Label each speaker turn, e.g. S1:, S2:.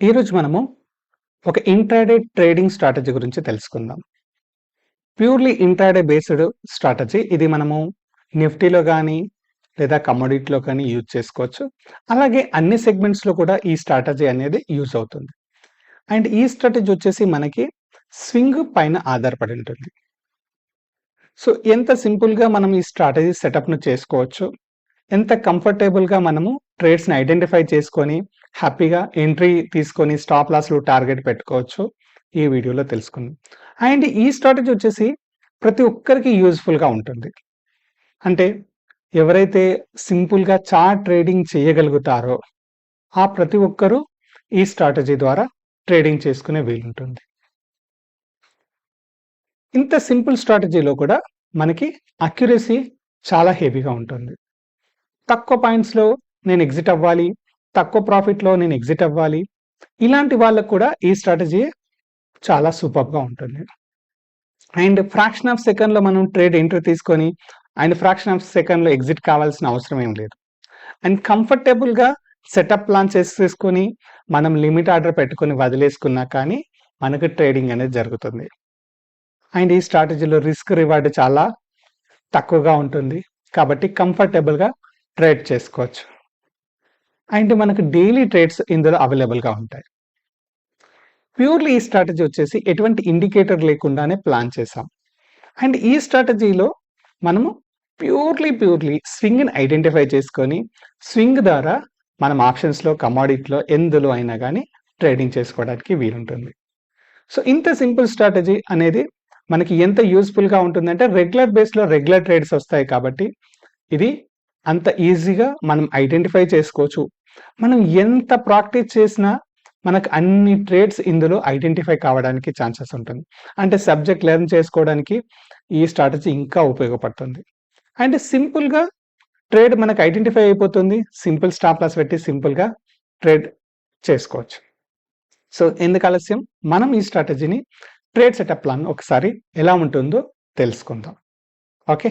S1: ఈరోజు మనము ఒక ఇంట్రాడే ట్రేడింగ్ స్ట్రాటజీ గురించి తెలుసుకుందాం. Purely intraday based strategy. ఇది మనము నిఫ్టీలో గానీ, లేదా కమోడిటీలో కానీ యూజ్ చేసుకోవచ్చు. అలాగే అన్ని సెగ్మెంట్స్‌లో కూడా ఈ స్ట్రాటజీ అనేది యూజ్ అవుతుంది. అండ్ ఈ స్ట్రాటజీ వచ్చేసి మనకి స్వింగ్ పైన ఆధారపడి ఉంటుంది. సో, ఎంత సింపుల్‌గా మనం ఈ స్ట్రాటజీ సెటప్‌ను చేసుకోవచ్చు. ఎంత కంఫర్టబుల్‌గా మనము ట్రేడ్స్‌ని ఐడెంటిఫై చేసుకొని, హ్యాపీగా ఎంట్రీ తీసుకొని స్టాప్ లాస్‌లు టార్గెట్ పెట్టుకోవచ్చు. ఈ వీడియోలో తెలుసుకుందాం. అండ్ ఈ స్ట్రాటజీ వచ్చేసి ప్రతి ఒక్కరికి యూజ్‌ఫుల్‌గా ఉంటుంది. అంటే ఎవరైతే సింపుల్‌గా చార్ట్ ట్రేడింగ్ చేయగలుగుతారో, ఆ ప్రతి ఒక్కరు ఈ స్ట్రాటజీ ద్వారా ట్రేడింగ్ చేసుకునే వీలుంటుంది. ఇంత సింపుల్ స్ట్రాటజీలో కూడా మనకి అక్యురసీ చాలా హెవీగా ఉంటుంది. తక్కువ పాయింట్స్‌లో నేను ఎగ్జిట్ అవ్వాలి. తక్కువ ప్రాఫిట్‌లో నేను ఎగ్జిట్ అవ్వాలి. ఇలాంటి వాళ్ళకి కూడా ఈ స్ట్రాటజీ చాలా సూపర్బ్‌గా ఉంటుంది. అండ్ ఫ్రాక్షన్ ఆఫ్ సెకండ్‌లో మనం ట్రేడ్ ఎంట్రీ తీసుకొని అండ్ ఫ్రాక్షన్ ఆఫ్ సెకండ్‌లో ఎగ్జిట్ కావాల్సిన అవసరం ఏం లేదు. అండ్ కంఫర్టబుల్‌గా సెటప్ ప్లాన్ చేసేసుకొని మనం లిమిట్ ఆర్డర్ పెట్టుకొని వదిలేసుకున్నా కానీ మనకు ట్రేడింగ్ అనేది జరుగుతుంది. అండ్ ఈ స్ట్రాటజీలో రిస్క్ రివార్డ్ చాలా తక్కువగా ఉంటుంది. కాబట్టి కంఫర్టబుల్‌గా ట్రేడ్ చేసుకోవచ్చు. అండ్ మనకు డైలీ ట్రేడ్స్ ఇందులో అవైలబుల్‌గా ఉంటాయి. ప్యూర్‌లీ ఈ స్ట్రాటజీ వచ్చేసి ఎటువంటి ఇండికేటర్ లేకుండానే ప్లాన్ చేసాం. అండ్ ఈ స్ట్రాటజీలో మనము ప్యూర్‌లీ స్వింగ్‌ని ఐడెంటిఫై చేసుకొని, స్వింగ్ ద్వారా మనం ఆప్షన్స్‌లో, కమోడిటీలో ఎందులో అయినా గానీ ట్రేడింగ్ చేసుకోవడానికి వీలుంటుంది. సో, ఇంత సింపుల్ స్ట్రాటజీ అనేది మనకి ఎంత యూజ్‌ఫుల్‌గా ఉంటుందంటే రెగ్యులర్ బేస్‌లో రెగ్యులర్ ట్రేడ్స్ వస్తాయి కాబట్టి, ఇది అంత ఈజీగా మనం ఐడెంటిఫై చేసుకోవచ్చు. మనం ఎంత ప్రాక్టీస్ చేసినా మనకు అన్ని ట్రేడ్స్ ఇందులో ఐడెంటిఫై కావడానికి ఛాన్సెస్ ఉంటుంది. అంటే సబ్జెక్ట్ లెర్న్ చేసుకోవడానికి ఈ స్ట్రాటజీ ఇంకా ఉపయోగపడుతుంది. అండ్ సింపుల్‌గా ట్రేడ్ మనకు ఐడెంటిఫై అయిపోతుంది. సింపుల్ స్టాప్ లాస్ పెట్టి సింపుల్‌గా ట్రేడ్ చేసుకోవచ్చు. సో, ఎందుకు ఆలస్యం? మనం ఈ స్ట్రాటజీని ట్రేడ్ సెటప్ ప్లాన్ ఒకసారి ఎలా ఉంటుందో తెలుసుకుందాం. ఓకే.